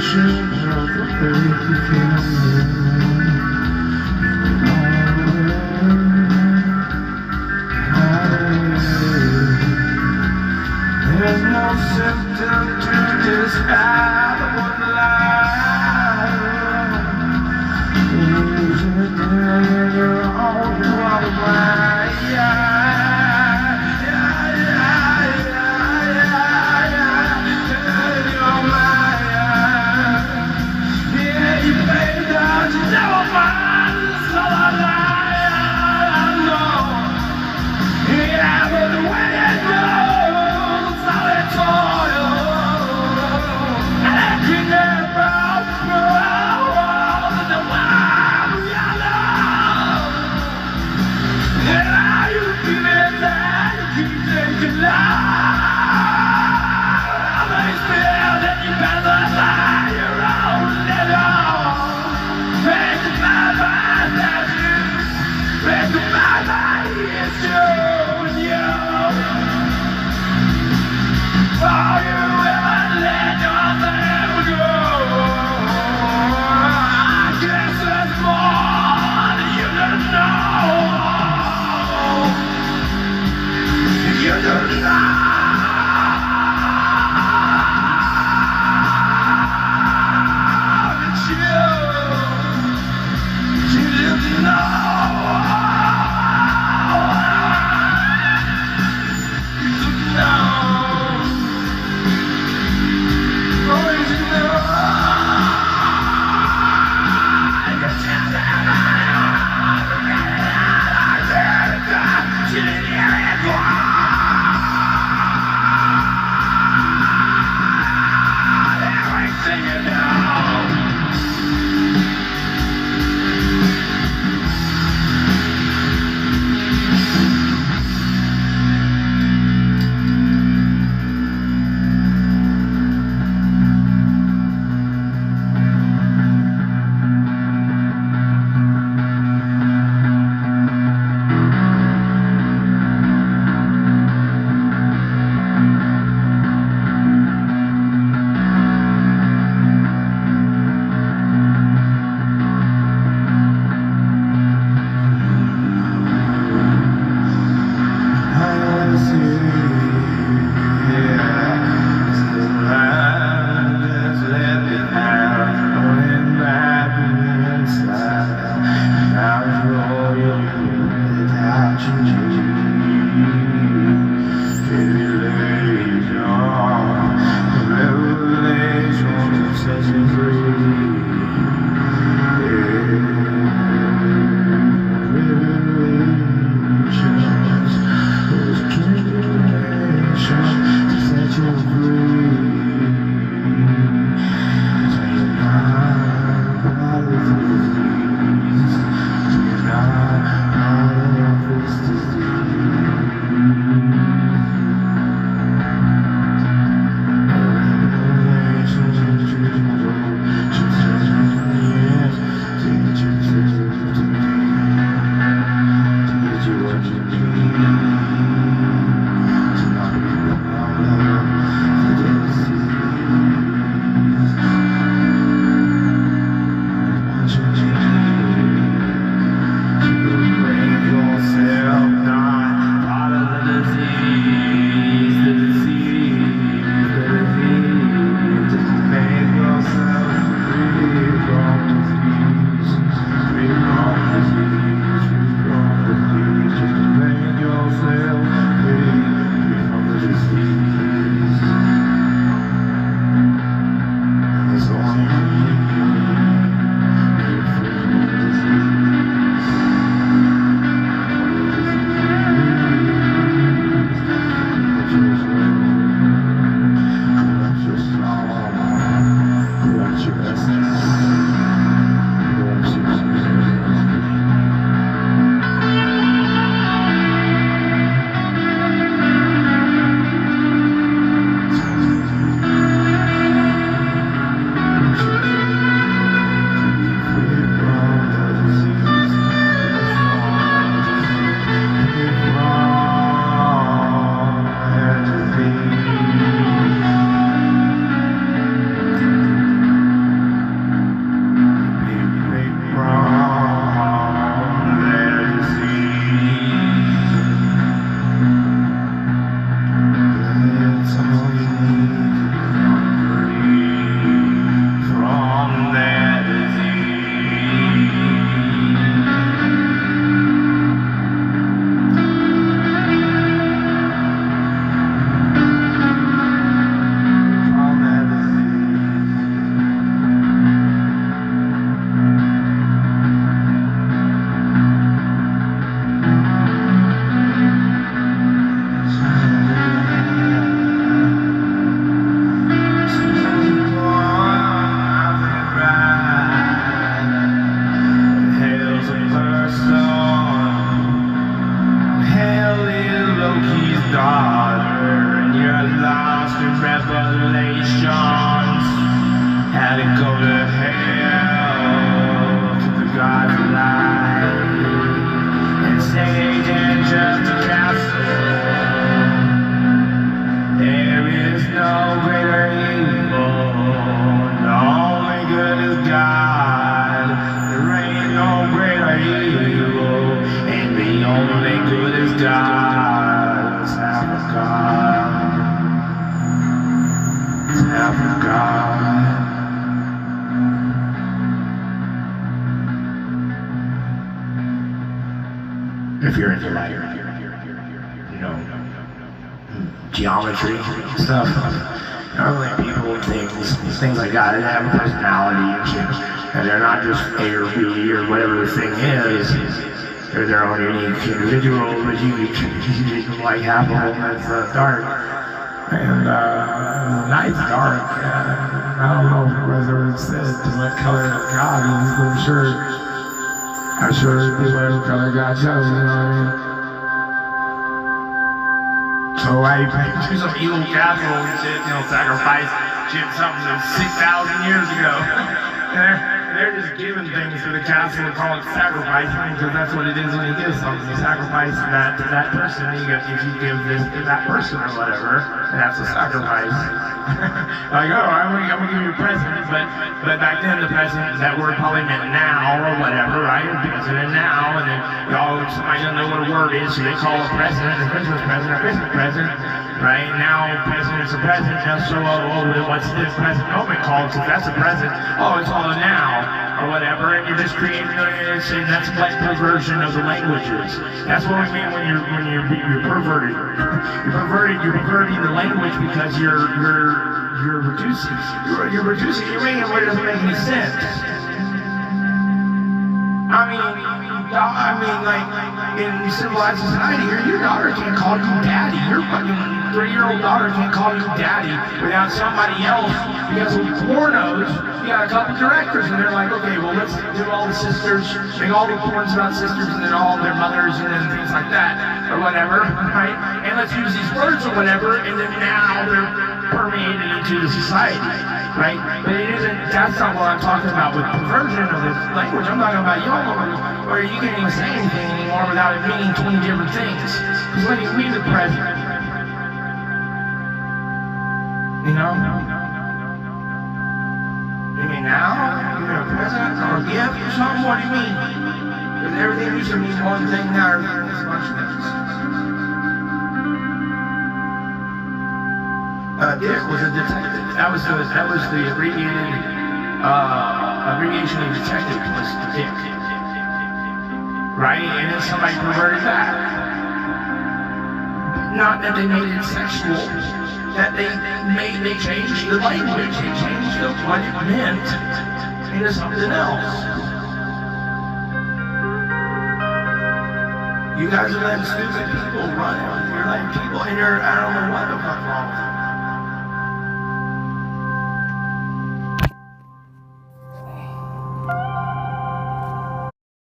There's no symptom to describe what life is. You're all you are. had to go to hell to the gods of light and Satan just a castle. There is no greater evil, the only good is God. There ain't no greater evil, and the only good is God. Let's have a God. Let's have a God. If you're into light, you know, geometry stuff, normally people with things like that, they have a personality and shit, and they're not just A or B or whatever the thing is. They're their own unique individual, but unique, like half of them is dark, and the night's dark. I don't know whether it says what color God is, but I'm sure it's whatever color God chose, you know what I mean? So I do some evil castle and shit, you know, sacrifice shit, something that's 6,000 years ago. They're just giving things to the castle and call it sacrificing, because that's what it is when you give something. You sacrifice that to that person, if you give this to that person or whatever, and that's a sacrifice. Like, oh, I'm gonna give you a present, but back then the present, that word probably meant now or whatever, right? President now, and then somebody doesn't know what a word is, so they call a president a Christmas present, right? Now, president's a present, so what's this present moment called? Because that's a present. Oh, it's all a now, or whatever, and you're just creating, and that's like perversion of the languages. That's what we mean when you're perverted. You're perverting the language because you're reducing. You're reducing. You're making it where it doesn't make any sense. I mean, like, in civilized society here, your daughter can't call you daddy. Your fucking 3-year-old daughter can't call you daddy without somebody else. Because with pornos, you got a couple directors, and they're like, okay, well, let's do all the sisters, make all the porns about sisters, and then all their mothers, and then things like that, or whatever, right? And let's use these words or whatever, and then now they're permeated into the society, right? But it isn't, that's not what I'm talking about with perversion of the language. I'm talking about where you can't even say anything anymore without it meaning 20 different things. Because when you read the present, you know? You mean now? You mean a present or a gift or something? What do you mean? Because everything used to mean one thing, now everything means a bunch of things. Dick was a detective. That was the abbreviation of detective was Dick. Right? And then somebody perverted that. Not that they made it sexual, that they changed the language, they changed what it meant into something else. You guys are letting stupid people run. You're letting people, and I don't know what the fuck's wrong with you.